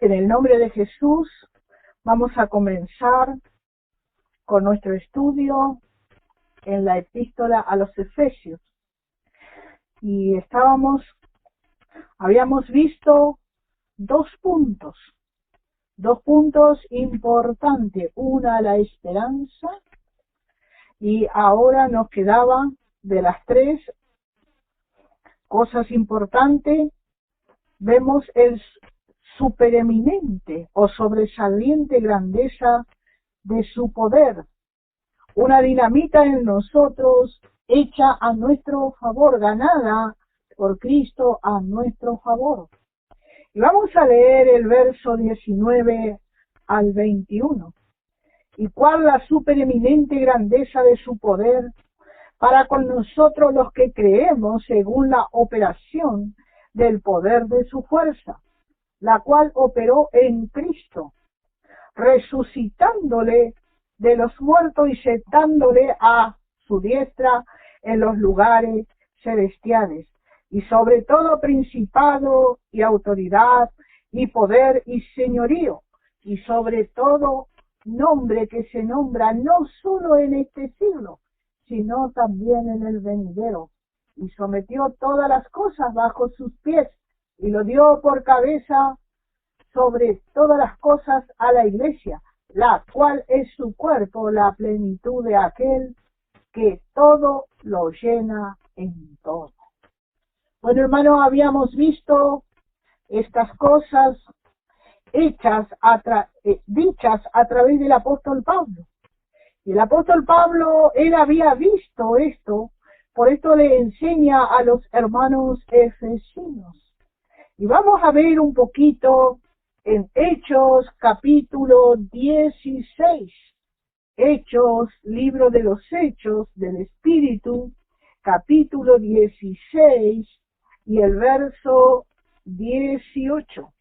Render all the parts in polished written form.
En el nombre de Jesús vamos a comenzar con nuestro estudio en la epístola a los Efesios. Y habíamos visto dos puntos importantes. Una, la esperanza, y ahora nos quedaba de las tres cosas importantes, vemos el supereminente o sobresaliente grandeza de su poder, una dinamita en nosotros hecha a nuestro favor, ganada por Cristo a nuestro favor. Y vamos a leer el verso 19 al 21. ¿Y cuál la supereminente grandeza de su poder para con nosotros los que creemos según la operación del poder de su fuerza, la cual operó en Cristo, resucitándole de los muertos y sentándole a su diestra en los lugares celestiales, y sobre todo principado y autoridad y poder y señorío, y sobre todo nombre que se nombra no solo en este siglo, sino también en el venidero, y sometió todas las cosas bajo sus pies, y lo dio por cabeza sobre todas las cosas a la iglesia, la cual es su cuerpo, la plenitud de aquel que todo lo llena en todo. Bueno, hermanos, habíamos visto estas cosas dichas a través del apóstol Pablo. Y el apóstol Pablo, él había visto esto, por esto le enseña a los hermanos efesinos. Y vamos a ver un poquito en Hechos capítulo 16. Hechos, libro de los Hechos del Espíritu, capítulo 16 y el verso 18.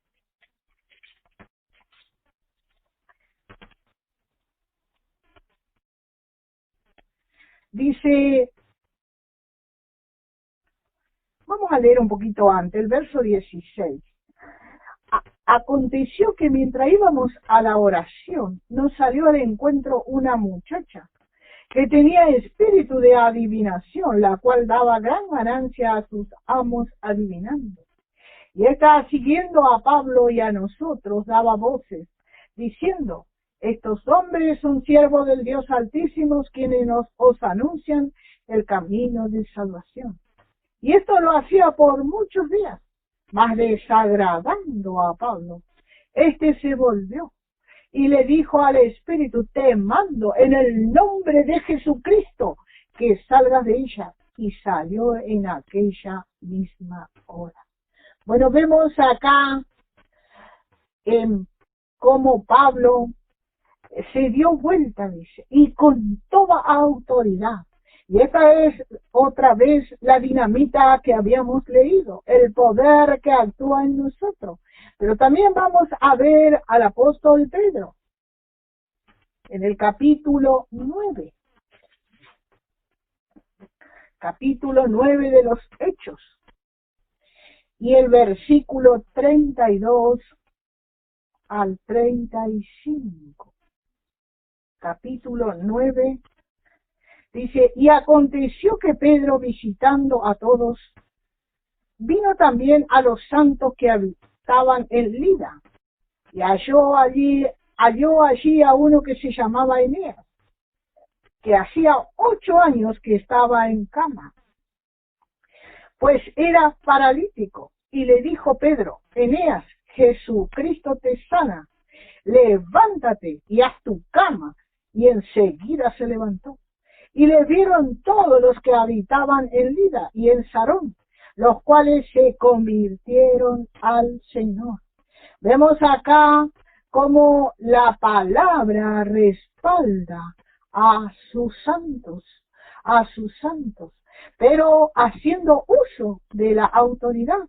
Dice, vamos a leer un poquito antes, el verso 16. Aconteció que mientras íbamos a la oración, nos salió al encuentro una muchacha que tenía espíritu de adivinación, la cual daba gran ganancia a sus amos adivinando. Y esta, siguiendo a Pablo y a nosotros, daba voces, diciendo, estos hombres son siervos del Dios Altísimo, quienes os anuncian el camino de salvación. Y esto lo hacía por muchos días, mas desagradando a Pablo, este se volvió y le dijo al Espíritu, te mando en el nombre de Jesucristo que salgas de ella. Y salió en aquella misma hora. Bueno, vemos acá cómo Pablo se dio vuelta, dice, y con toda autoridad. Y esta es otra vez la dinamita que habíamos leído, el poder que actúa en nosotros. Pero también vamos a ver al apóstol Pedro en el capítulo 9. Capítulo 9 de los Hechos. Y el versículo 32 al 35. Capítulo 9. Dice, y aconteció que Pedro, visitando a todos, vino también a los santos que habitaban en Lida, y halló allí a uno que se llamaba Eneas, que hacía 8 años que estaba en cama, pues era paralítico, y le dijo Pedro, Eneas, Jesucristo te sana, levántate y haz tu cama, y enseguida se levantó. Y le vieron todos los que habitaban en Lida y en Sarón, los cuales se convirtieron al Señor. Vemos acá cómo la palabra respalda a sus santos, pero haciendo uso de la autoridad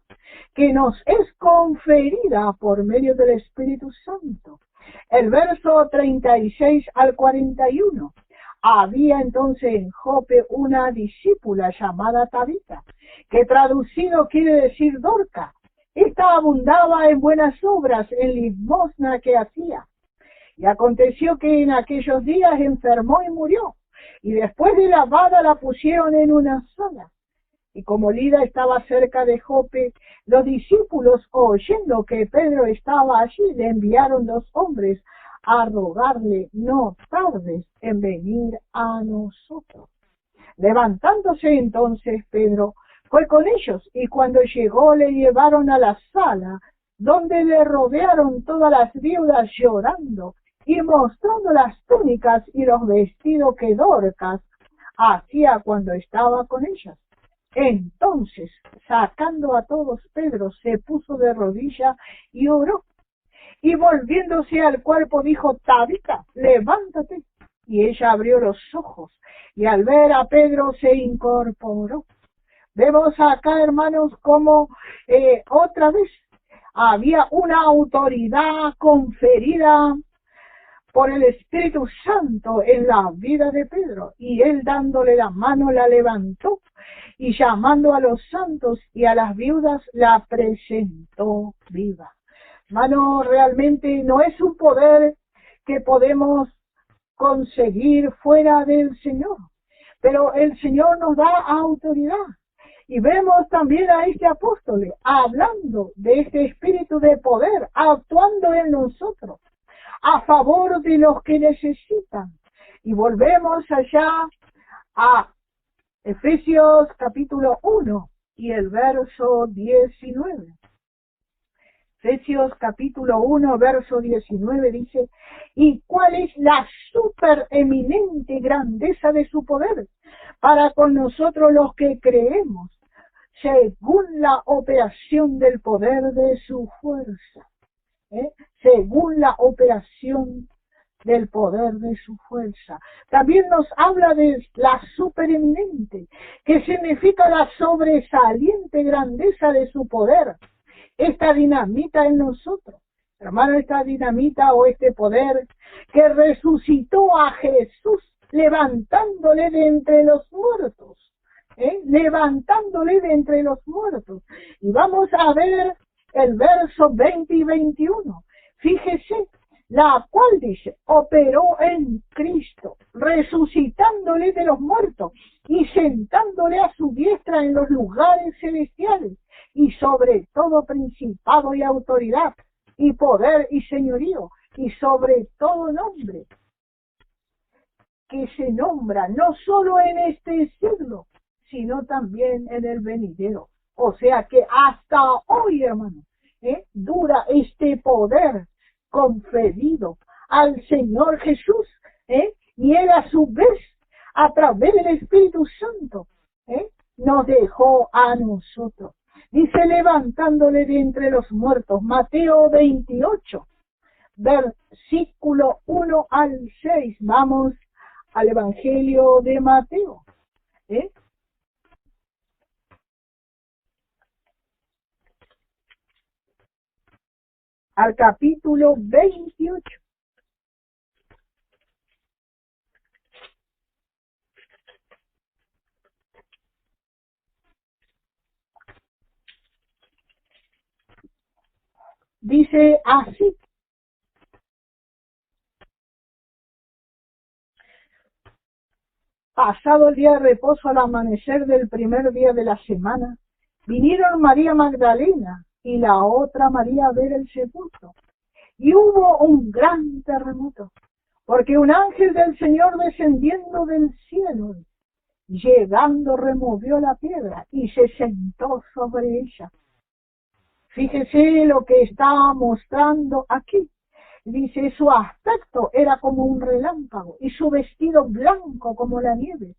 que nos es conferida por medio del Espíritu Santo. El verso 36 al 41. Había entonces en Jope una discípula llamada Tabita, que traducido quiere decir Dorca, Esta abundaba en buenas obras, en limosna que hacía. Y aconteció que en aquellos días enfermó y murió. Y después de lavada la pusieron en una sala. Y como Lida estaba cerca de Jope, los discípulos, oyendo que Pedro estaba allí, le enviaron 2 hombres a rogarle: no tardes en venir a nosotros. Levantándose entonces Pedro, fue con ellos, y cuando llegó le llevaron a la sala, donde le rodearon todas las viudas llorando, y mostrando las túnicas y los vestidos que Dorcas hacía cuando estaba con ellas. Entonces, sacando a todos, Pedro se puso de rodillas y oró. Y volviéndose al cuerpo dijo: Tabita, levántate. Y ella abrió los ojos, y al ver a Pedro se incorporó. Vemos acá, hermanos, como otra vez había una autoridad conferida por el Espíritu Santo en la vida de Pedro, y él, dándole la mano, la levantó, y llamando a los santos y a las viudas, la presentó viva. Hermano, realmente no es un poder que podemos conseguir fuera del Señor, pero el Señor nos da autoridad. Y vemos también a este apóstol hablando de este espíritu de poder, actuando en nosotros a favor de los que necesitan. Y volvemos allá a Efesios capítulo 1 y el verso 19. Efesios capítulo 1, verso 19 dice: ¿y cuál es la supereminente grandeza de su poder para con nosotros los que creemos, según la operación del poder de su fuerza? Según la operación del poder de su fuerza. También nos habla de la supereminente, que significa la sobresaliente grandeza de su poder. Esta dinamita en nosotros, hermano, esta dinamita o este poder que resucitó a Jesús, levantándole de entre los muertos, levantándole de entre los muertos. Y vamos a ver el verso 20 y 21. Fíjese, la cual dice: operó en Cristo, resucitándole de los muertos y sentándole a su diestra en los lugares celestiales, y sobre todo principado y autoridad, y poder y señorío, y sobre todo nombre que se nombra no solo en este siglo, sino también en el venidero. O sea que hasta hoy, hermano, dura este poder conferido al Señor Jesús, y Él a su vez, a través del Espíritu Santo, nos dejó a nosotros. Dice: levantándole de entre los muertos. Mateo 28, versículo 1 al 6. Vamos al Evangelio de Mateo. Al capítulo 28. Dice así: pasado el día de reposo, al amanecer del primer día de la semana, vinieron María Magdalena y la otra María a ver el sepulcro. Y hubo un gran terremoto, porque un ángel del Señor, descendiendo del cielo, llegando, removió la piedra y se sentó sobre ella. Fíjese lo que está mostrando aquí. Dice: su aspecto era como un relámpago, y su vestido blanco como la nieve.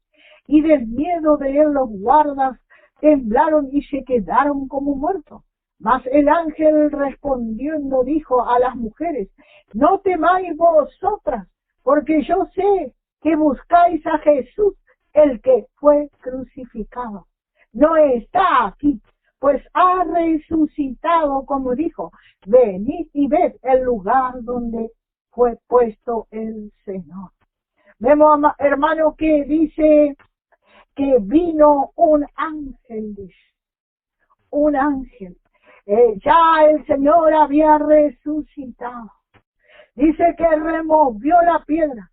Y del miedo de él los guardas temblaron y se quedaron como muertos. Mas el ángel, respondiendo, dijo a las mujeres: no temáis vosotras, porque yo sé que buscáis a Jesús, el que fue crucificado. No está aquí, pues ha resucitado, como dijo. Venid y ved el lugar donde fue puesto el Señor. Vemos, hermano, que dice que vino un ángel, dice. Un ángel. Ya el Señor había resucitado. Dice que removió la piedra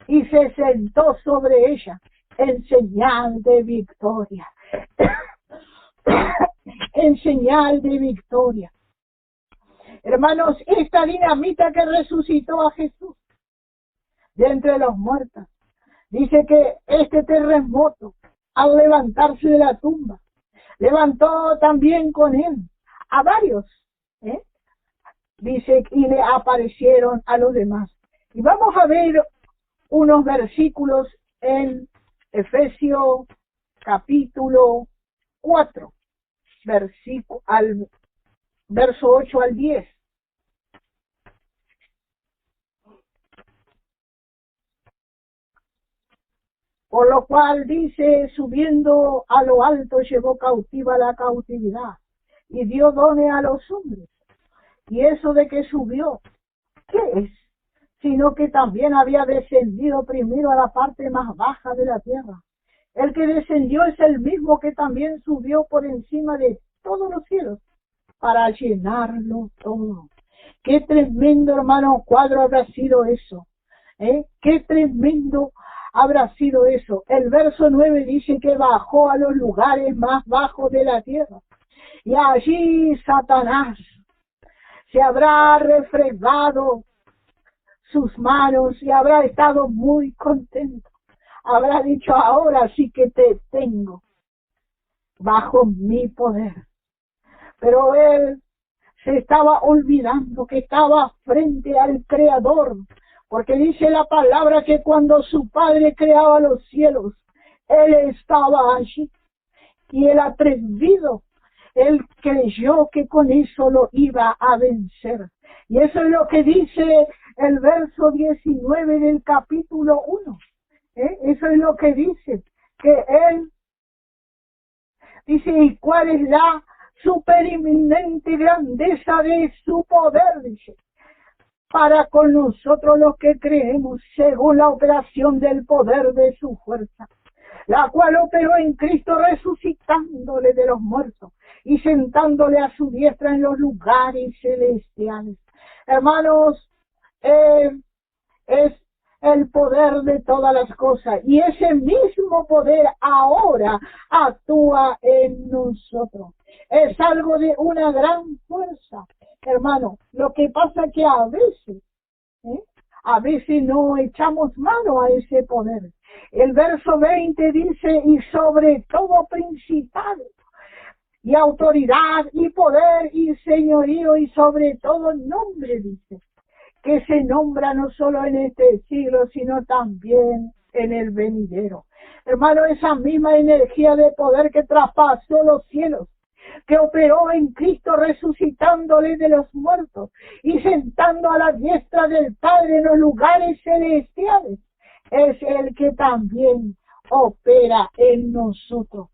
y se sentó sobre ella en señal de victoria. En señal de victoria. Hermanos, esta dinamita que resucitó a Jesús de entre los muertos, dice que este terremoto, al levantarse de la tumba, levantó también con él a varios, dice, y le aparecieron a los demás. Y vamos a ver unos versículos en Efesios capítulo 4, verso 8 al 10. Por lo cual dice, subiendo a lo alto llevó cautiva la cautividad y dio dones a los hombres. Y eso de que subió, ¿qué es? Sino que también había descendido primero a la parte más baja de la tierra. El que descendió es el mismo que también subió por encima de todos los cielos para llenarlo todo. Qué tremendo, hermano, cuadro habrá sido eso. Qué tremendo habrá sido eso. El verso 9 dice que bajó a los lugares más bajos de la tierra. Y allí Satanás se habrá refregado sus manos y habrá estado muy contento. Habrá dicho, ahora sí que te tengo bajo mi poder. Pero él se estaba olvidando que estaba frente al Creador, porque dice la palabra que cuando su Padre creaba los cielos, él estaba allí. Y el atrevido, él creyó que con eso lo iba a vencer. Y eso es lo que dice el verso 19 del capítulo 1. Eso es lo que dice, que él dice, ¿y cuál es la supereminente grandeza de su poder? Dice, para con nosotros los que creemos, según la operación del poder de su fuerza, la cual operó en Cristo resucitándole de los muertos y sentándole a su diestra en los lugares celestiales. Hermanos, es el poder de todas las cosas, y ese mismo poder ahora actúa en nosotros. Es algo de una gran fuerza, hermano. Lo que pasa es que a veces no echamos mano a ese poder. El verso 20 dice, y sobre todo principado, y autoridad, y poder, y señorío, y sobre todo nombre, dice, que se nombra no solo en este siglo, sino también en el venidero. Hermano, esa misma energía de poder que traspasó los cielos, que operó en Cristo resucitándole de los muertos y sentando a la diestra del Padre en los lugares celestiales, es el que también opera en nosotros,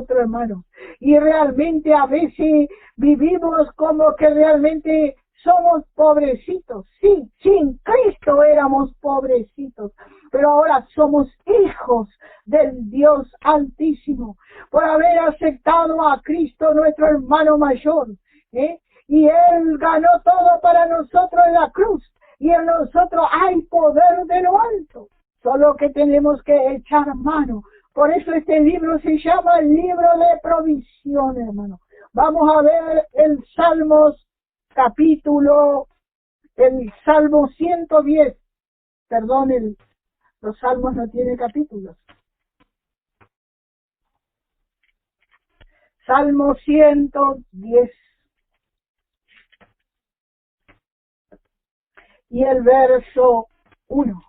hermano. Y realmente a veces vivimos como que realmente somos pobrecitos. Sí, sin Cristo éramos pobrecitos, pero ahora somos hijos del Dios Altísimo, por haber aceptado a Cristo, nuestro hermano mayor, y Él ganó todo para nosotros en la cruz, y en nosotros hay poder de lo alto, solo que tenemos que echar mano. Por eso este libro se llama el libro de provisión, hermano. Vamos a ver el Salmo 110, perdón, los salmos no tienen capítulos. Salmo 110. Y el verso 1.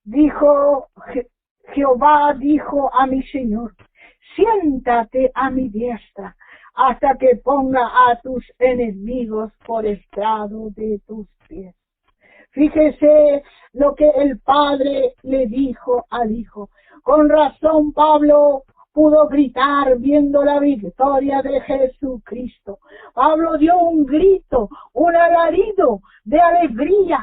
Dijo, Jehová dijo a mi Señor, siéntate a mi diestra, hasta que ponga a tus enemigos por estrado de tus pies. Fíjese lo que el Padre le dijo al Hijo. Con razón Pablo pudo gritar viendo la victoria de Jesucristo. Pablo dio un grito, un alarido de alegría,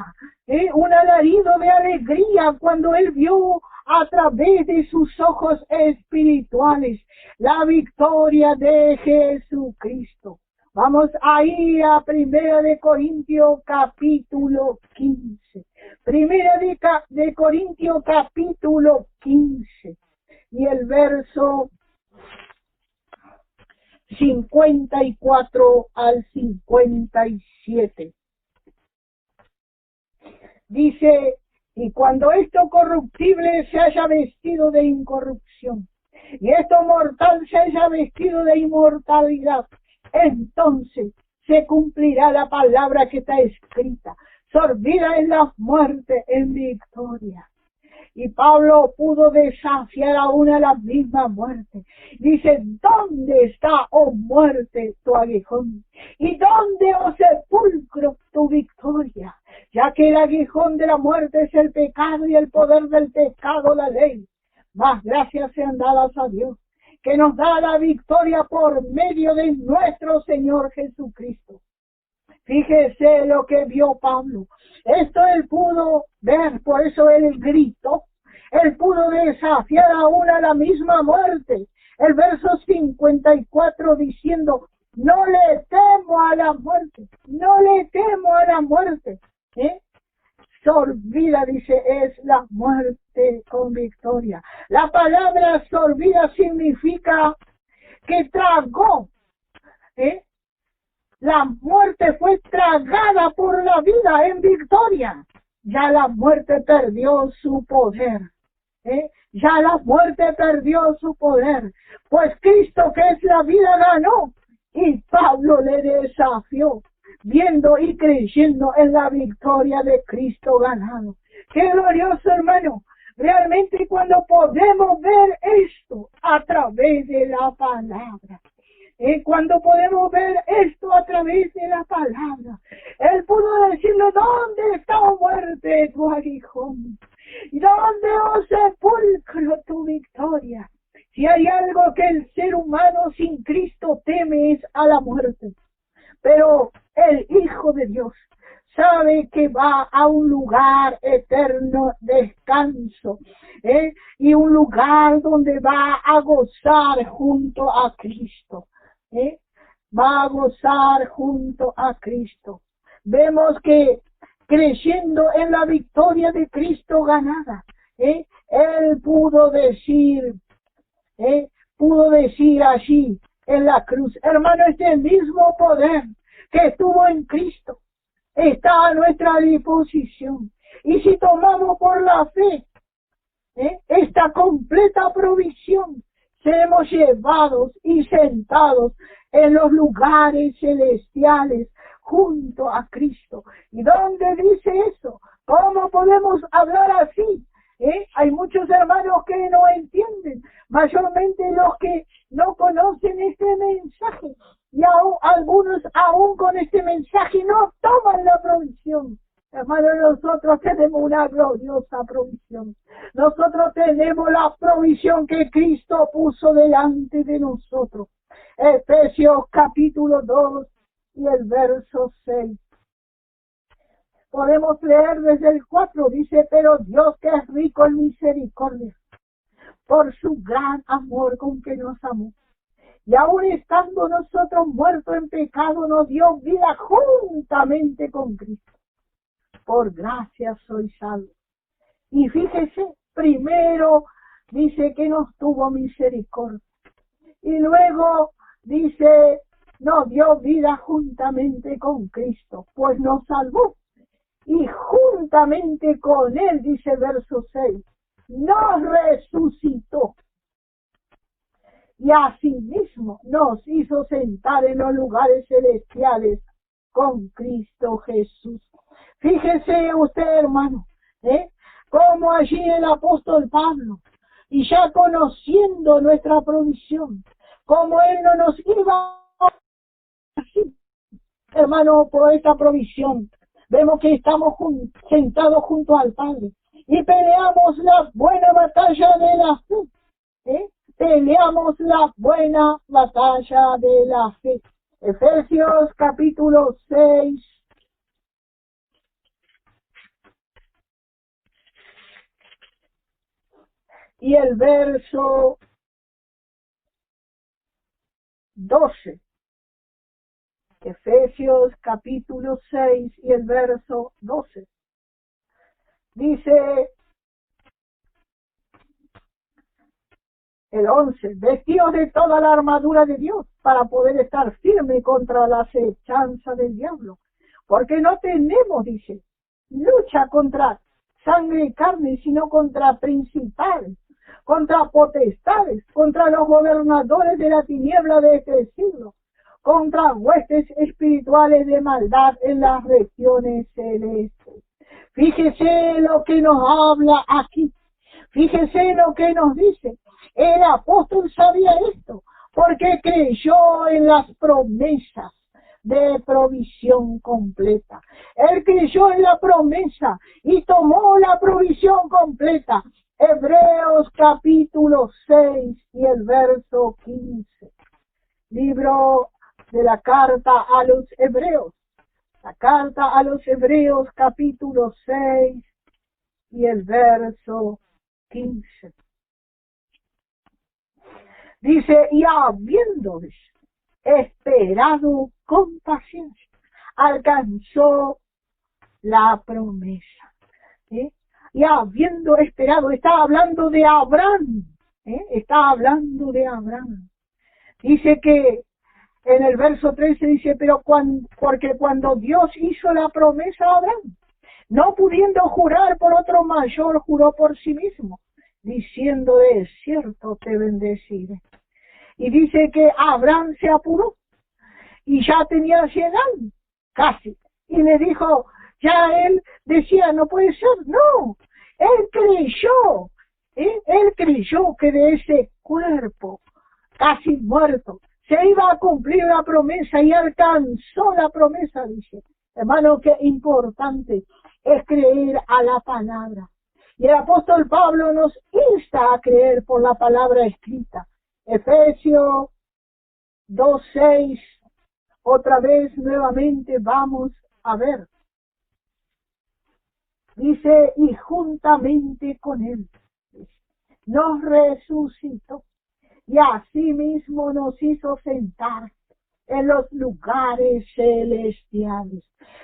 un alarido de alegría cuando él vio a través de sus ojos espirituales la victoria de Jesucristo. Vamos ahí a 1 Corintios capítulo 15. 1 Corintios capítulo 15 y el verso 54 al 57. Dice, y cuando esto corruptible se haya vestido de incorrupción, y esto mortal se haya vestido de inmortalidad, entonces se cumplirá la palabra que está escrita: sorbida en la muerte, en victoria. Y Pablo pudo desafiar aún a la misma muerte. Dice, ¿dónde está, oh muerte, tu aguijón? ¿Y dónde, oh sepulcro, tu victoria? Ya que el aguijón de la muerte es el pecado y el poder del pecado la ley. Mas gracias sean dadas a Dios, que nos da la victoria por medio de nuestro Señor Jesucristo. Fíjese lo que vio Pablo. Esto él pudo ver, por eso él gritó. Él pudo desafiar aún a la misma muerte. El verso 54 diciendo, no le temo a la muerte, no le temo a la muerte. Sorbida, dice, es la muerte con victoria. La palabra sorbida significa que tragó, la muerte fue tragada por la vida en victoria. Ya la muerte perdió su poder. Ya la muerte perdió su poder. Pues Cristo, que es la vida, ganó. Y Pablo le desafió, viendo y creyendo en la victoria de Cristo ganado. ¡Qué glorioso, hermano! Realmente cuando podemos ver esto a través de la palabra. Cuando podemos ver esto a través de la palabra, él pudo decirle, ¿dónde está, oh muerte, tu aguijón? ¿Y dónde, oh sepulcro, tu victoria? Si hay algo que el ser humano sin Cristo teme es a la muerte. Pero el Hijo de Dios sabe que va a un lugar eterno descanso, y un lugar donde va a gozar junto a Cristo. Va a gozar junto a Cristo. Vemos que creyendo en la victoria de Cristo ganada, él pudo decir allí en la cruz, hermano, este mismo poder que estuvo en Cristo está a nuestra disposición. Y si tomamos por la fe esta completa provisión, seremos llevados y sentados en los lugares celestiales junto a Cristo. ¿Y dónde dice eso? ¿Cómo podemos hablar así? Hay muchos hermanos que no entienden, mayormente los que no conocen este mensaje. Y algunos aún con este mensaje no toman la provisión. Hermanos, nosotros tenemos una gloriosa provisión. Nosotros tenemos la provisión que Cristo puso delante de nosotros. Efesios capítulo 2 y el verso 6. Podemos leer desde el 4, dice, pero Dios, que es rico en misericordia, por su gran amor con que nos amó, y aún estando nosotros muertos en pecado, nos dio vida juntamente con Cristo. Por gracia soy salvo. Y fíjese, primero dice que nos tuvo misericordia. Y luego dice, nos dio vida juntamente con Cristo, pues nos salvó. Y juntamente con Él, dice verso 6, nos resucitó. Y asimismo nos hizo sentar en los lugares celestiales con Cristo Jesús. Fíjese usted, hermano, como allí el apóstol Pablo, y ya conociendo nuestra provisión, como Él no nos iba así, hermano, por esta provisión, vemos que estamos sentados junto al Padre y peleamos la buena batalla de la fe. Peleamos la buena batalla de la fe. Efesios capítulo 6. y el verso 12. Efesios capítulo 6 y el verso 12. Dice el 11, vestidos de toda la armadura de Dios para poder estar firme contra la acechanza del diablo. Porque no tenemos, dice, lucha contra sangre y carne, sino contra principales, contra potestades, contra los gobernadores de la tiniebla de este siglo, contra huestes espirituales de maldad en las regiones celestes. Fíjese lo que nos habla aquí. Fíjese lo que nos dice. El apóstol sabía esto, porque creyó en las promesas de provisión completa. Él creyó en la promesa y tomó la provisión completa. Hebreos capítulo 6 y el verso 15. Libro de la carta a los Hebreos. La carta a los Hebreos capítulo 6 y el verso 15. Dice, y habiendo esperado con paciencia, alcanzó la promesa. Y habiendo esperado, está hablando de Abraham. Está hablando de Abraham. Dice que en el verso 13 dice, porque cuando Dios hizo la promesa a Abraham, no pudiendo jurar por otro mayor, juró por sí mismo, diciendo, de cierto te bendeciré. Y dice que Abraham se apuró y ya tenía 100 años, casi. Y le dijo, ya él decía, no puede ser, no. Él creyó que de ese cuerpo casi muerto se iba a cumplir la promesa y alcanzó la promesa, dice. Hermano, qué importante es creer a la palabra. Y el apóstol Pablo nos insta a creer por la palabra escrita. Efesios 2:6, otra vez nuevamente vamos a ver. Dice, y juntamente con él nos resucitó y asimismo nos hizo sentar en los lugares celestiales.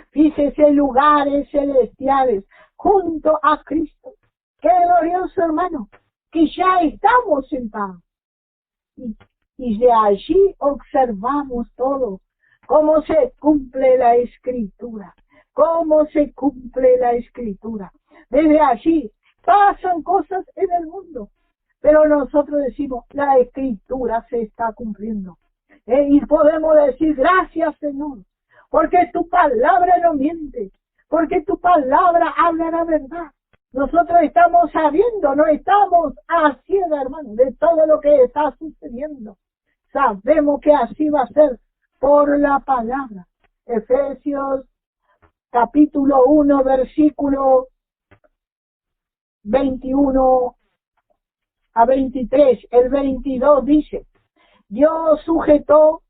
Fíjese, lugares celestiales, junto a Cristo. Qué glorioso, hermano, que ya estamos sentados. Y de allí observamos todo, cómo se cumple la Escritura, cómo se cumple la Escritura. Desde allí pasan cosas en el mundo, pero nosotros decimos, la Escritura se está cumpliendo. Y podemos decir, gracias Señor, porque tu palabra no miente, porque tu palabra habla la verdad. Nosotros estamos sabiendo, no estamos a ciegas, hermano, de todo lo que está sucediendo. Sabemos que así va a ser por la palabra. Efesios capítulo 1, versículo 21 a 23. El 22 dice, Dios sujetó,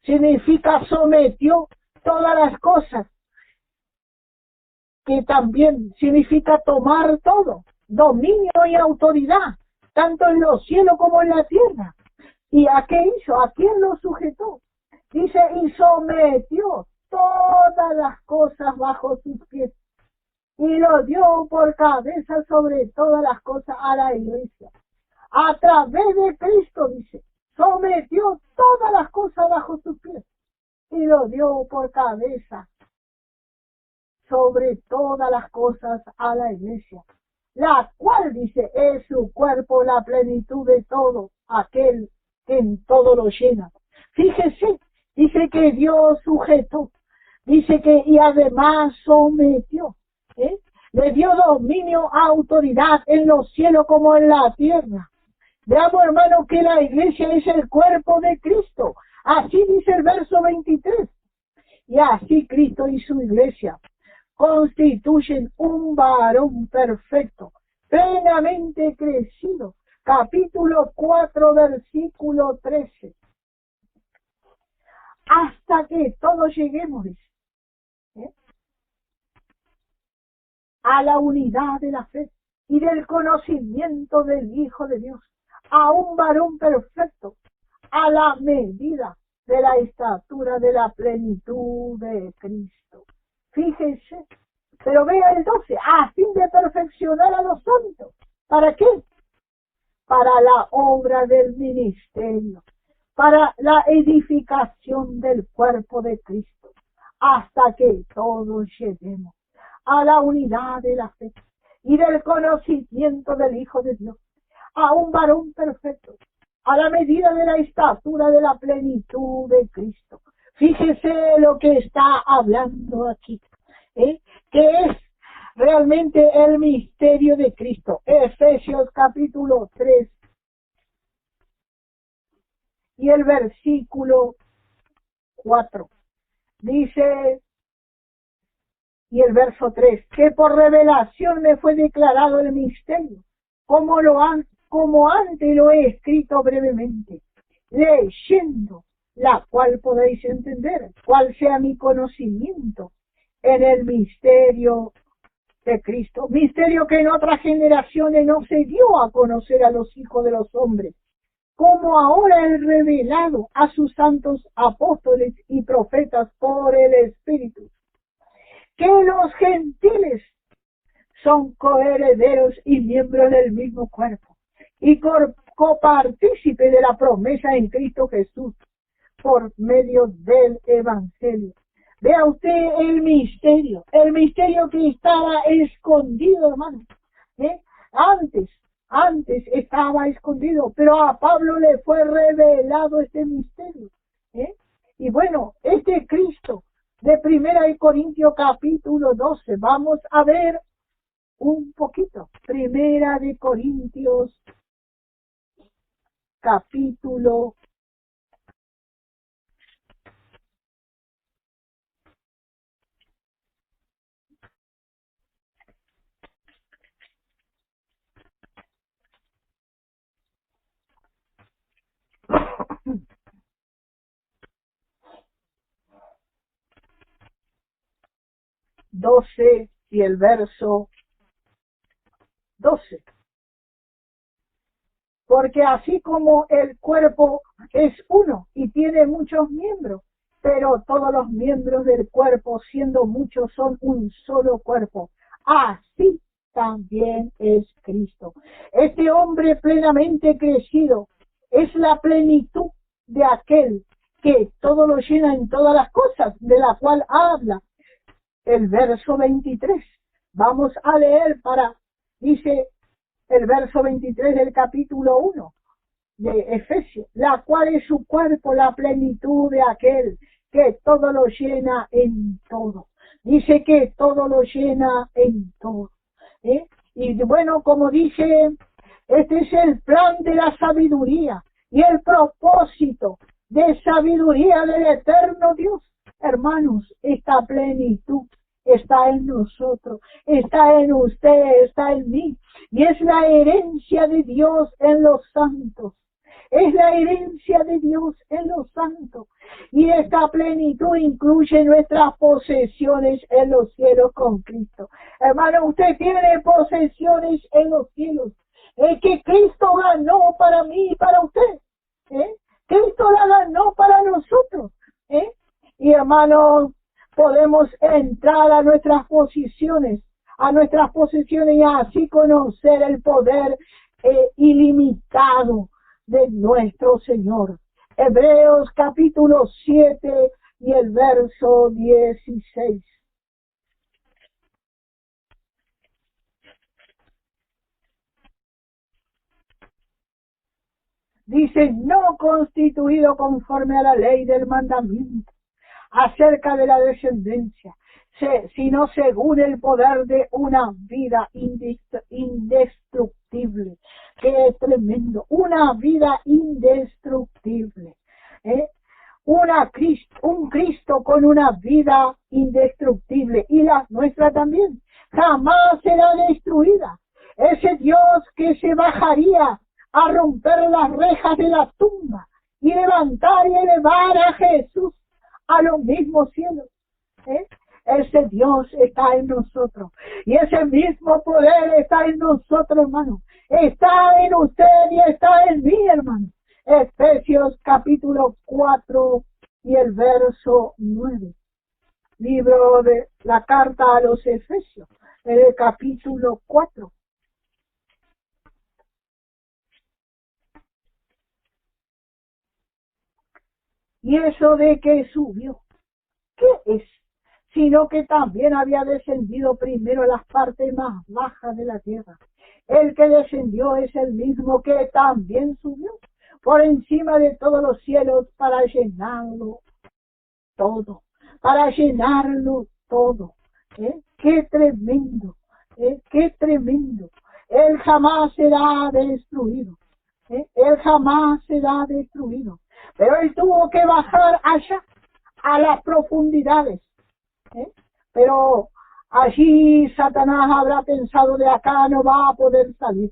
significa sometió todas las cosas, que también significa tomar todo, dominio y autoridad, tanto en los cielos como en la tierra. ¿Y a qué hizo? ¿A quién lo sujetó? Dice, y sometió todas las cosas bajo sus pies, y lo dio por cabeza sobre todas las cosas a la iglesia. A través de Cristo, dice, sometió todas las cosas bajo sus pies, y lo dio por cabeza sobre todas las cosas a la iglesia, la cual, dice, es su cuerpo, la plenitud de todo, aquel que en todo lo llena. Fíjese, dice que Dios sujetó, dice que y además sometió, le dio dominio, autoridad en los cielos como en la tierra. Veamos, hermano, que la iglesia es el cuerpo de Cristo. Así dice el verso 23. Y así Cristo y su iglesia constituyen un varón perfecto, plenamente crecido. Capítulo 4, versículo 13. Hasta que todos lleguemos, a la unidad de la fe y del conocimiento del Hijo de Dios, a un varón perfecto, a la medida de la estatura de la plenitud de Cristo. Fíjese, pero vea el 12, a fin de perfeccionar a los santos. ¿Para qué? Para la obra del ministerio, para la edificación del cuerpo de Cristo, hasta que todos lleguemos a la unidad de la fe y del conocimiento del Hijo de Dios, a un varón perfecto, a la medida de la estatura de la plenitud de Cristo. Fíjese lo que está hablando aquí, que es realmente el misterio de Cristo. Efesios capítulo 3 y el versículo 4. Dice, y el verso 3, que por revelación me fue declarado el misterio, como antes lo he escrito brevemente, leyendo, la cual podéis entender, cuál sea mi conocimiento en el misterio de Cristo, misterio que en otras generaciones no se dio a conocer a los hijos de los hombres, como ahora es revelado a sus santos apóstoles y profetas por el Espíritu, que los gentiles son coherederos y miembros del mismo cuerpo, y copartícipes de la promesa en Cristo Jesús, por medio del Evangelio. Vea usted el misterio que estaba escondido, hermano. Antes estaba escondido, pero a Pablo le fue revelado este misterio. Y bueno, este Cristo de 1 Corintios capítulo 12, vamos a ver un poquito. 1 Corintios capítulo 12 y el verso 12. Porque así como el cuerpo es uno y tiene muchos miembros, pero todos los miembros del cuerpo, siendo muchos, son un solo cuerpo, así también es Cristo. Este hombre plenamente crecido es la plenitud de aquel que todo lo llena en todas las cosas, de la cual habla el verso 23. Vamos a leer dice el verso 23 del capítulo 1 de Efesios, la cual es su cuerpo, la plenitud de aquel que todo lo llena en todo. Dice que todo lo llena en todo. Y bueno, como dice, este es el plan de la sabiduría y el propósito de sabiduría del eterno Dios. Hermanos, esta plenitud está en nosotros, está en usted, está en mí, y es la herencia de Dios en los santos. Es la herencia de Dios en los santos. Y esta plenitud incluye nuestras posesiones en los cielos con Cristo. Hermano, usted tiene posesiones en los cielos. Que Cristo ganó para mí y para usted. Cristo la ganó para nosotros. Y hermano, podemos entrar a nuestras posesiones y así conocer el poder ilimitado de nuestro Señor. Hebreos capítulo 7 y el verso 16. Dice, no constituido conforme a la ley del mandamiento acerca de la descendencia, sino según el poder de una vida indestructible. ¡Qué tremendo! Una vida indestructible. Un Cristo con una vida indestructible, y la nuestra también. Jamás será destruida. Ese Dios que se bajaría a romper las rejas de la tumba y levantar y elevar a Jesús a los mismos cielos. Ese Dios está en nosotros. Y ese mismo poder está en nosotros, hermano. Está en usted y está en mí, hermano. Efesios capítulo 4 y el verso 9. Libro de la carta a los Efesios, en el capítulo 4. Y eso de que subió, ¿qué es? Sino que también había descendido primero a las partes más bajas de la tierra. El que descendió es el mismo que también subió por encima de todos los cielos para llenarlo todo, para llenarlo todo. ¡Qué tremendo! ¡Qué tremendo! Él jamás será destruido. Él jamás será destruido. Pero él tuvo que bajar allá, a las profundidades. Pero allí Satanás habrá pensado, de acá no va a poder salir.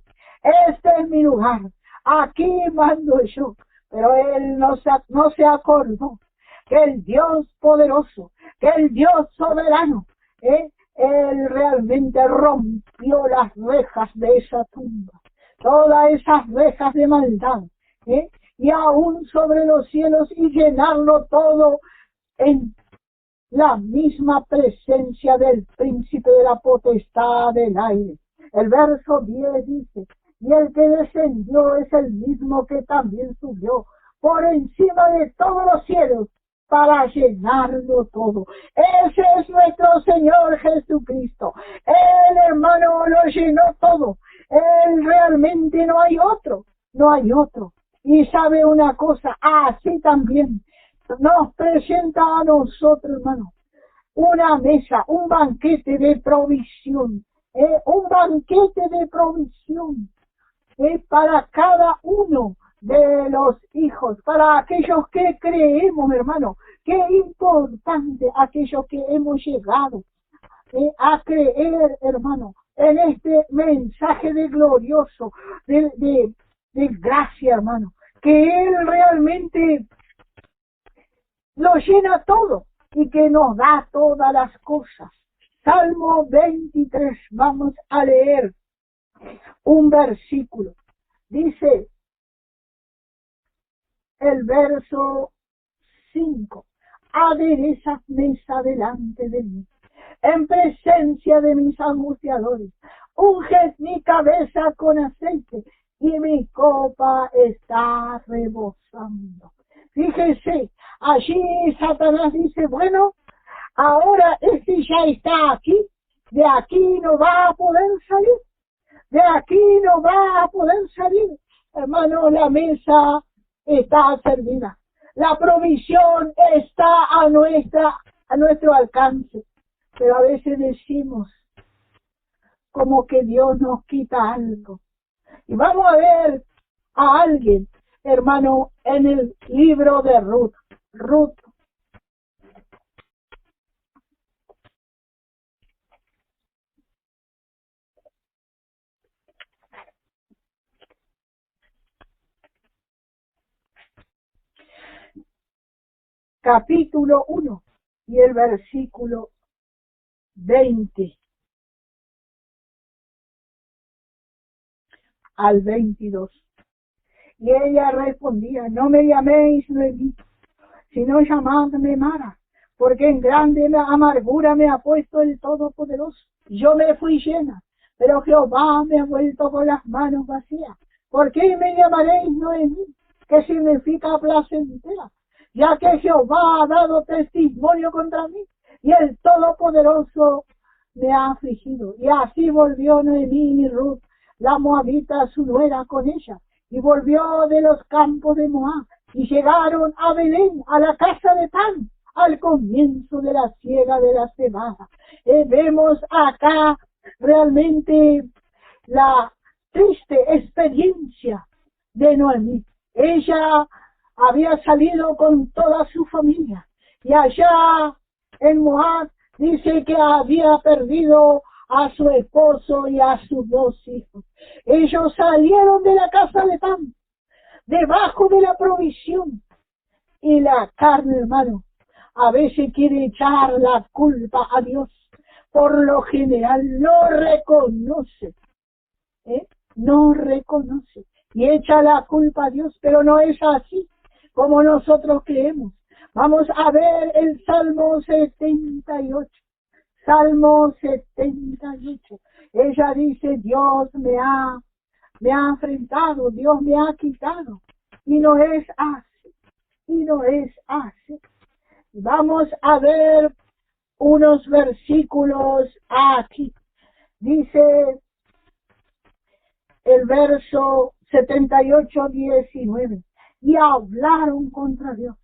Este es mi lugar, aquí mando yo. Pero él no se acordó que el Dios poderoso, que el Dios soberano, él realmente rompió las rejas de esa tumba, todas esas rejas de maldad, y aún sobre los cielos, y llenarlo todo en la misma presencia del príncipe de la potestad del aire. El verso 10 dice: y el que descendió es el mismo que también subió por encima de todos los cielos para llenarlo todo. Ese es nuestro Señor Jesucristo. Él, hermano, lo llenó todo. Él realmente no hay otro, no hay otro. Y sabe una cosa, así también nos presenta a nosotros, hermano, una mesa, un banquete de provisión, un banquete de provisión para cada uno de los hijos, para aquellos que creemos, hermano. Qué importante, aquellos que hemos llegado a creer, hermano, en este mensaje de glorioso, de gracia, hermano, que Él realmente lo llena todo y que nos da todas las cosas. Salmo 23, vamos a leer un versículo. Dice el verso 5: aderezas mesa delante de mí, en presencia de mis angustiadores, unges mi cabeza con aceite, y mi copa está rebosando. Fíjese, allí Satanás dice, bueno, ahora este ya está aquí, de aquí no va a poder salir, de aquí no va a poder salir. Hermano, la mesa está servida, la provisión está a nuestro alcance, pero a veces decimos como que Dios nos quita algo. Y vamos a ver a alguien, hermano, en el libro de Ruth. Ruth. Capítulo 1 y el versículo 20 al 22. Y ella respondía, no me llaméis Noemí, sino llamadme Mara, porque en grande amargura me ha puesto el Todopoderoso. Yo me fui llena, pero Jehová me ha vuelto con las manos vacías. ¿Por qué me llamaréis Noemí? Que significa placentera, ya que Jehová ha dado testimonio contra mí, y el Todopoderoso me ha afligido. Y así volvió Noemí y Ruth, la moabita, su nuera, con ella, y volvió de los campos de Moab, y llegaron a Belén, a la casa de pan, al comienzo de la siega de la cebada. Vemos acá realmente la triste experiencia de Noemí. Ella había salido con toda su familia, y allá en Moab dice que había perdido a su esposo y a sus 2 hijos. Ellos salieron de la casa de pan, debajo de la provisión, y la carne, hermano, a veces quiere echar la culpa a Dios. Por lo general no reconoce, no reconoce y echa la culpa a Dios, pero no es así como nosotros creemos. Vamos a ver el Salmo 78. Salmo 78. Ella dice, Dios me ha enfrentado, Dios me ha quitado. Y no es así, y no es así. Vamos a ver unos versículos aquí. Dice el verso 78, 19. Y hablaron contra Dios.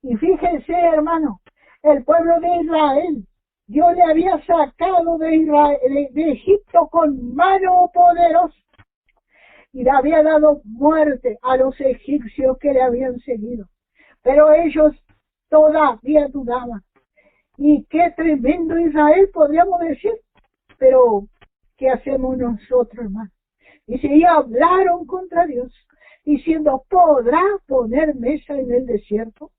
Y fíjense, hermano, el pueblo de Israel, Dios le había sacado de Egipto con mano poderosa y le había dado muerte a los egipcios que le habían seguido. Pero ellos todavía dudaban. Y qué tremendo Israel, podríamos decir. Pero, ¿qué hacemos nosotros, hermano? Dice, y hablaron contra Dios, diciendo, ¿podrá poner mesa en el desierto?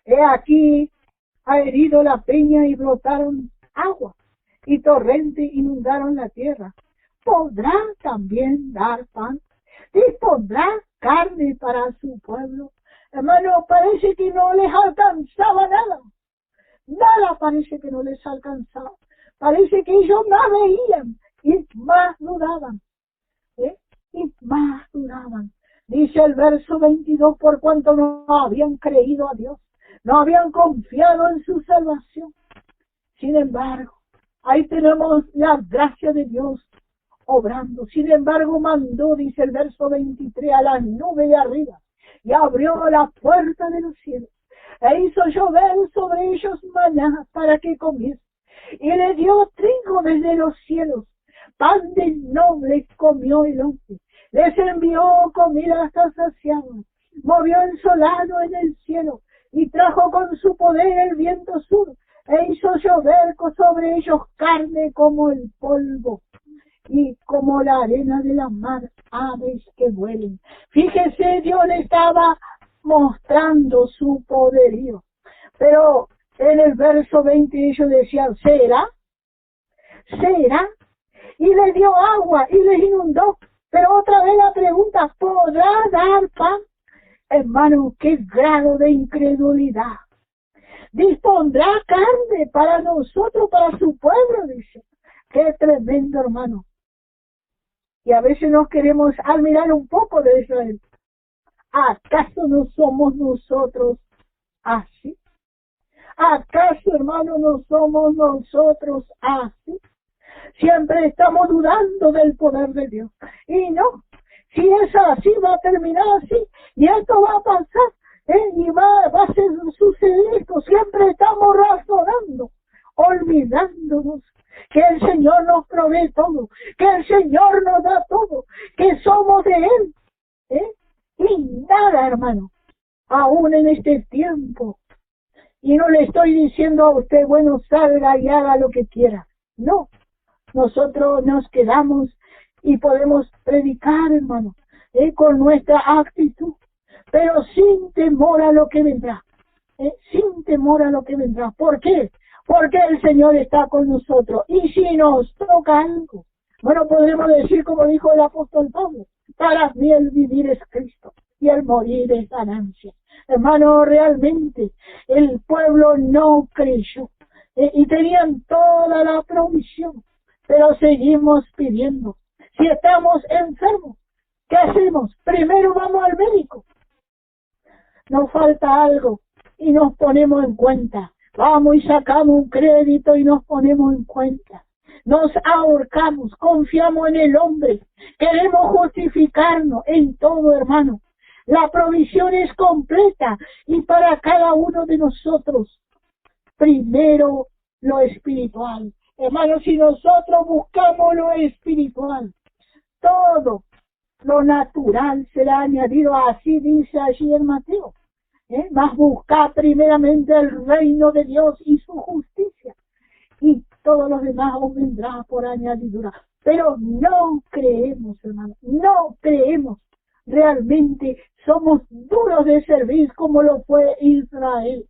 He aquí, ha herido la peña y brotaron agua, y torrentes inundaron la tierra. ¿Podrá también dar pan? ¿Dispondrá carne para su pueblo? Hermano, parece que no les alcanzaba nada. Nada parece que no les alcanzaba. Parece que ellos más veían y más dudaban. Y más dudaban. Dice el verso 22, por cuanto no habían creído a Dios, no habían confiado en su salvación. Sin embargo, ahí tenemos la gracia de Dios obrando. Sin embargo, mandó, dice el verso 23, a la nube de arriba y abrió la puerta de los cielos e hizo llover sobre ellos maná para que comiesen. Y le dio trigo desde los cielos, pan de noble comió el hombre. Les envió comida hasta saciarlos. Movió el solano en el cielo y trajo con su poder el viento sur e hizo llover sobre ellos carne como el polvo y como la arena de la mar, aves que vuelen. Fíjese, Dios le estaba mostrando su poderío. Pero en el verso 20 ellos decían, ¿será? ¿Será? Y les dio agua y les inundó. Pero otra vez la pregunta, ¿podrá dar pan? Hermano, qué grado de incredulidad. Dispondrá carne para nosotros, para su pueblo, dice. Qué tremendo, hermano. Y a veces nos queremos admirar un poco de Israel. ¿Acaso no somos nosotros así? ¿Acaso, hermano, no somos nosotros así? Siempre estamos dudando del poder de Dios. Y no, si es así, va a terminar así. Y esto va a pasar. Y va a suceder esto. Siempre estamos razonando, olvidándonos que el Señor nos provee todo, que el Señor nos da todo, que somos de Él. Y nada, hermano, aún en este tiempo. Y no le estoy diciendo a usted, bueno, salga y haga lo que quiera. No, nosotros nos quedamos y podemos predicar, hermano, con nuestra actitud, pero sin temor a lo que vendrá. Sin temor a lo que vendrá. ¿Por qué? Porque el Señor está con nosotros. Y si nos toca algo, bueno, podremos decir como dijo el apóstol Pablo, para mí el vivir es Cristo y el morir es ganancia. Hermano, realmente el pueblo no creyó y tenían toda la provisión, pero seguimos pidiendo. Si estamos enfermos, ¿qué hacemos? Primero vamos al médico. Nos falta algo y nos ponemos en cuenta. Vamos y sacamos un crédito y nos ponemos en cuenta. Nos ahorcamos, confiamos en el hombre. Queremos justificarnos en todo, hermano. La provisión es completa y para cada uno de nosotros. Primero lo espiritual. Hermano, si nosotros buscamos lo espiritual, todo lo natural será añadido. Así dice allí en Mateo. Mas buscar primeramente el reino de Dios y su justicia, y todos los demás os vendrá por añadidura. Pero no creemos, hermano, no creemos. Realmente somos duros de servir como lo fue Israel.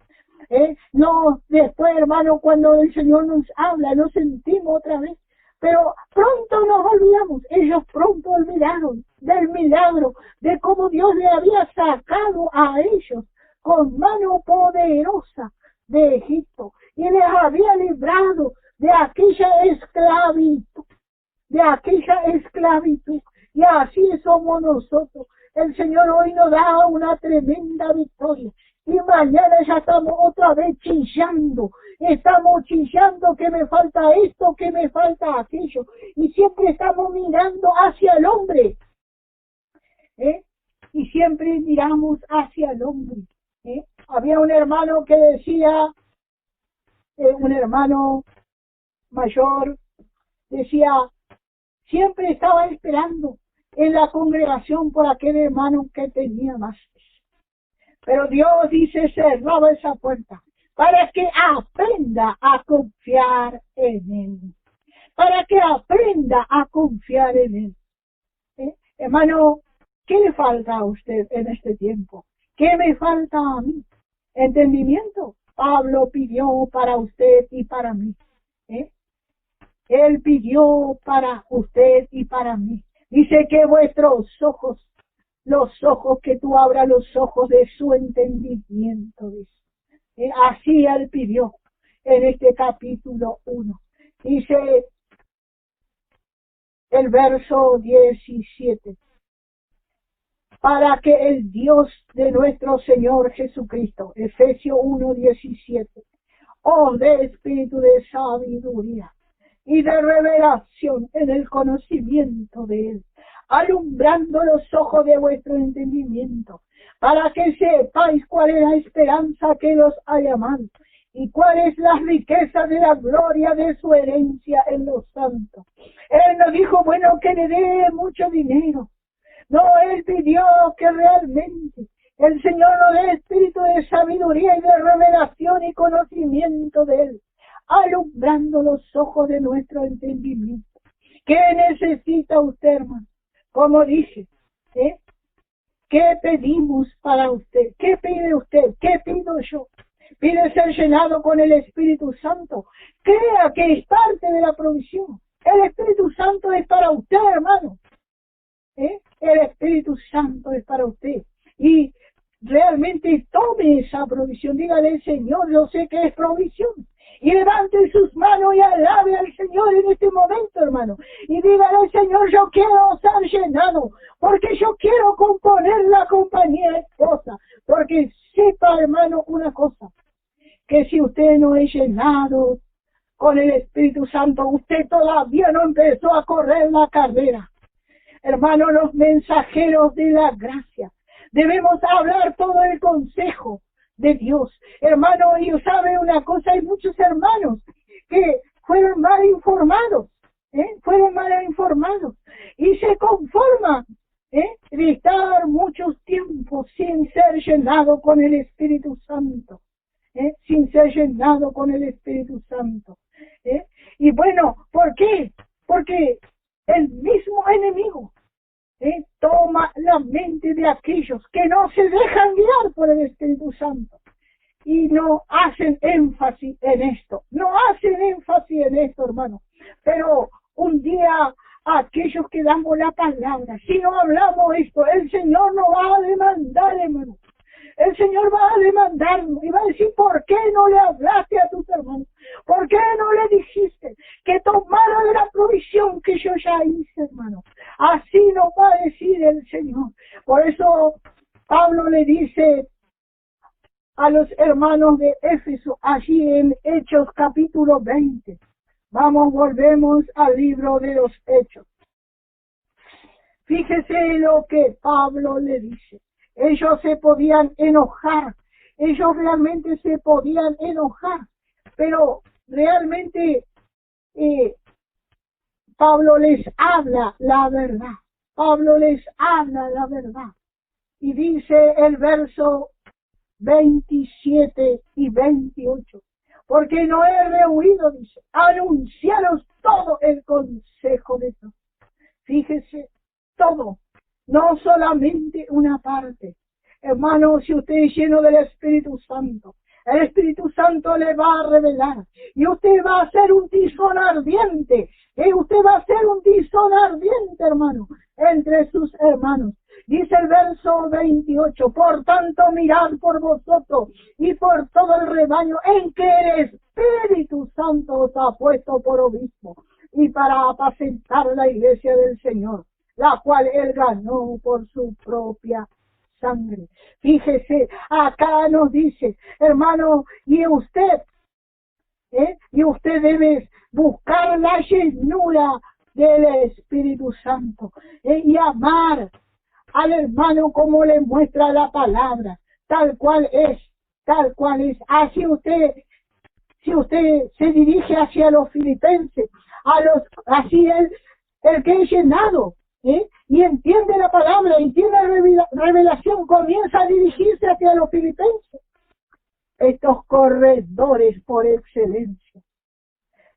No, después, hermano, cuando el Señor nos habla, nos sentimos otra vez, pero pronto nos olvidamos. Ellos pronto olvidaron del milagro, de cómo Dios le había sacado a ellos con mano poderosa de Egipto y les había librado de aquella esclavitud, y así somos nosotros. El Señor hoy nos da una tremenda victoria y mañana ya estamos otra vez chillando, que me falta esto, que me falta aquello, y siempre estamos mirando hacia el hombre, y siempre miramos hacia el hombre. Había un hermano que decía, un hermano mayor, decía, siempre estaba esperando en la congregación por aquel hermano que tenía más. Pero Dios dice, cerraba esa puerta para que aprenda a confiar en Él. Para que aprenda a confiar en Él. Hermano, ¿qué le falta a usted en este tiempo? ¿Qué me falta a mí? Entendimiento. Pablo pidió para usted y para mí. Él pidió para usted y para mí. Dice que vuestros ojos, los ojos, que tú abras los ojos de su entendimiento. Dice. Así Él pidió en este capítulo 1. Dice el verso 17. Para que el Dios de nuestro Señor Jesucristo, Efesios 1:17, os dé espíritu de sabiduría y de revelación en el conocimiento de Él, alumbrando los ojos de vuestro entendimiento, para que sepáis cuál es la esperanza que los ha llamado, y cuál es la riqueza de la gloria de su herencia en los santos. Él no dijo, bueno, que le dé mucho dinero. No, Él pidió que realmente el Señor nos dé espíritu de sabiduría y de revelación y conocimiento de Él, alumbrando los ojos de nuestro entendimiento. ¿Qué necesita usted, hermano? Como dije, ¿qué pedimos para usted? ¿Qué pide usted? ¿Qué pido yo? Pide ser llenado con el Espíritu Santo. Crea que es parte de la provisión. El Espíritu Santo es para usted, hermano. El Espíritu Santo es para usted. Y realmente tome esa provisión. Dígale, Señor, yo sé que es provisión. Y levante sus manos y alabe al Señor en este momento, hermano. Y dígale, Señor, yo quiero ser llenado, porque yo quiero componer la compañía esposa. Porque sepa, hermano, una cosa, que si usted no es llenado con el Espíritu Santo, usted todavía no empezó a correr la carrera. Hermano, los mensajeros de la gracia, debemos hablar todo el consejo de Dios. Hermano, y sabe una cosa, hay muchos hermanos que fueron mal informados, y se conforman de estar muchos tiempos sin ser llenado con el Espíritu Santo, sin ser llenado con el Espíritu Santo. Y bueno, ¿por qué? Porque el mismo enemigo toma la mente de aquellos que no se dejan guiar por el Espíritu Santo y no hacen énfasis en esto. Hermano. Pero un día aquellos que damos la palabra, si no hablamos esto, el Señor nos va a demandar, hermano. El Señor va a demandarnos y va a decir, ¿por qué no le hablaste a tus hermanos? ¿Por qué no le dijiste que tomara de la provisión que yo ya hice, hermano? Así nos va a decir el Señor. Por eso Pablo le dice a los hermanos de Éfeso, allí en Hechos capítulo 20. Volvemos al libro de los Hechos. Fíjese lo que Pablo le dice. Ellos se podían enojar, ellos realmente se podían enojar, pero realmente Pablo les habla la verdad. Y dice el verso 27 y 28. Porque no he rehuido, dice, anunciaros todo el consejo de Dios. Fíjese, todo, no solamente una parte. Hermano, si usted es lleno del Espíritu Santo, El Espíritu Santo le va a revelar. Y usted va a ser un tizón ardiente. Y usted va a ser un tizón ardiente, hermano, entre sus hermanos. Dice el verso 28, por tanto mirad por vosotros y por todo el rebaño en que el Espíritu Santo os ha puesto por obispo y para apacentar la iglesia del Señor, la cual él ganó por su propia sangre. Fíjese, acá nos dice, hermano, y usted debe buscar la llenura del Espíritu Santo y amar al hermano como le muestra la palabra, tal cual es. Así si usted se dirige hacia los filipenses, así el que es llenado, y entiende la palabra, entiende la revelación, comienza a dirigirse hacia los filipenses, estos corredores por excelencia,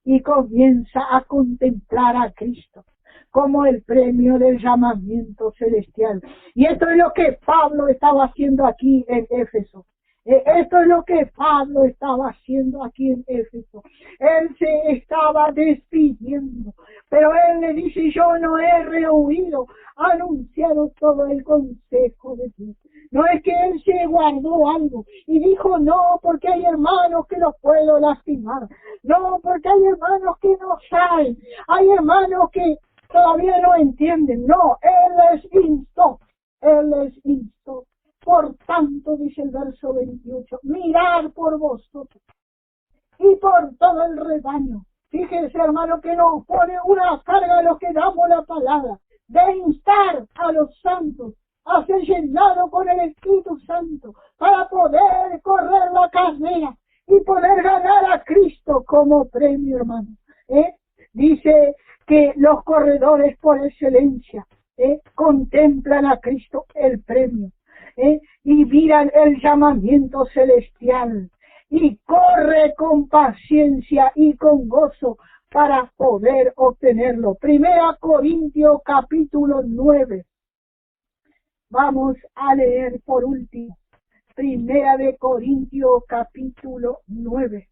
y comienza a contemplar a Cristo como el premio del llamamiento celestial. Y esto es lo que Pablo estaba haciendo aquí en Éfeso. Esto es lo que Pablo estaba haciendo aquí en Éfeso. Él se estaba despidiendo, pero él le dice, yo no he rehuido anunciaros todo el consejo de Dios. No es que él se guardó algo y dijo, no, porque hay hermanos que los puedo lastimar. No, porque hay hermanos que no saben. Hay hermanos que todavía no entienden. No, él les instó. Por tanto, dice el verso 28, mirad por vosotros y por todo el rebaño. Fíjense, hermano, que nos pone una carga a los que damos la palabra, de instar a los santos a ser llenados con el Espíritu Santo para poder correr la carrera y poder ganar a Cristo como premio, hermano. Dice que los corredores por excelencia contemplan a Cristo el premio. Y miran el llamamiento celestial y corre con paciencia y con gozo para poder obtenerlo. Primera Corintios capítulo 9. Vamos a leer por último. Primera de Corintios capítulo 9.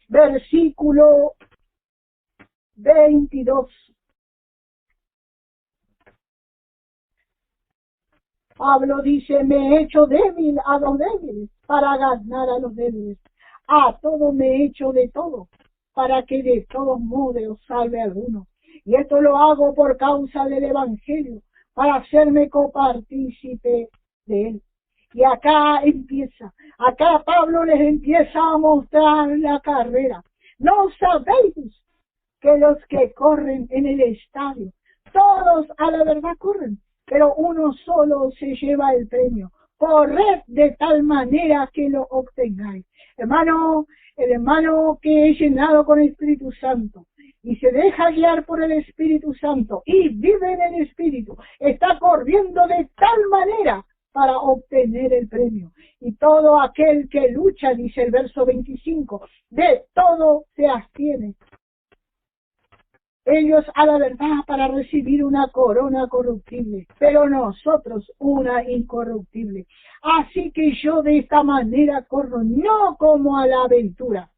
Versículo 22. Pablo dice, me he hecho débil a los débiles para ganar a los débiles. A todo me he hecho de todo, para que de todos modos salve a alguno. Y esto lo hago por causa del Evangelio, para hacerme copartícipe de él. Y acá Pablo les empieza a mostrar la carrera. ¿No sabéis que los que corren en el estadio, todos a la verdad corren, pero uno solo se lleva el premio? Corred de tal manera que lo obtengáis. Hermano, el hermano que es llenado con el Espíritu Santo y se deja guiar por el Espíritu Santo y vive en el Espíritu, está corriendo de tal manera para obtener el premio. Y todo aquel que lucha, dice el verso 25, de todo se abstiene. Ellos a la verdad para recibir una corona corruptible, pero nosotros una incorruptible. Así que yo de esta manera corro, no como a la aventura.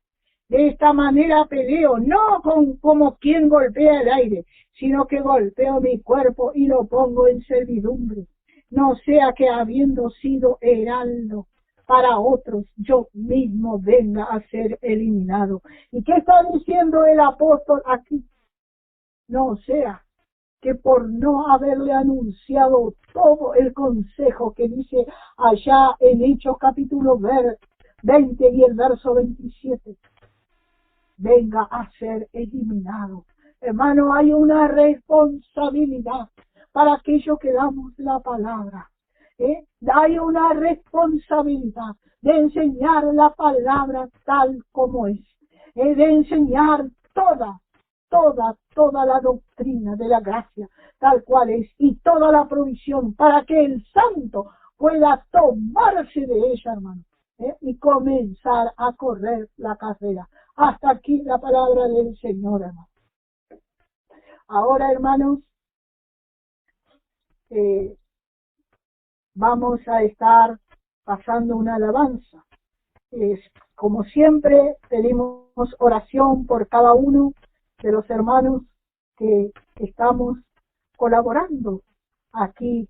De esta manera peleo, no como quien golpea el aire, sino que golpeo mi cuerpo y lo pongo en servidumbre. No sea que habiendo sido heraldo para otros, yo mismo venga a ser eliminado. ¿Y qué está diciendo el apóstol aquí? No sea que por no haberle anunciado todo el consejo que dice allá en Hechos capítulo 20 y el verso 27, venga a ser eliminado. Hermano, hay una responsabilidad para aquellos que damos la palabra. Hay una responsabilidad de enseñar la palabra tal como es. De enseñar toda la doctrina de la gracia tal cual es y toda la provisión para que el santo pueda tomarse de ella, hermano, y comenzar a correr la carrera. Hasta aquí la palabra del Señor, hermano. Ahora, hermanos, vamos a estar pasando una alabanza. Como siempre, pedimos oración por cada uno de los hermanos que estamos colaborando aquí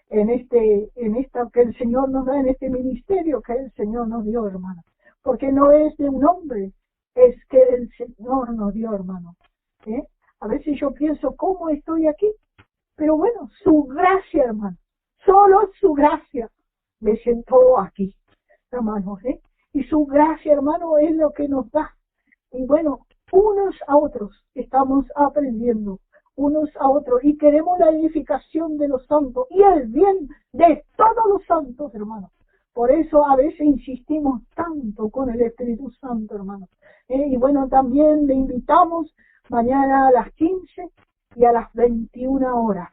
en esta que el Señor nos da, en este ministerio que el Señor nos dio, hermano. Porque no es de un hombre, es que el Señor nos dio, hermano. A veces yo pienso, ¿cómo estoy aquí? Pero bueno, su gracia, hermano, solo su gracia me sentó aquí, hermano, y su gracia, hermano, es lo que nos da. Y bueno, unos a otros estamos aprendiendo, unos a otros, y queremos la edificación de los santos y el bien de todos los santos, hermano. Por eso a veces insistimos tanto con el Espíritu Santo, hermano. Y bueno, también le invitamos mañana a las 15 y a las 21 horas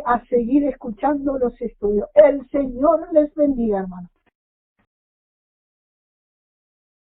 a seguir escuchando los estudios. El Señor les bendiga, hermano.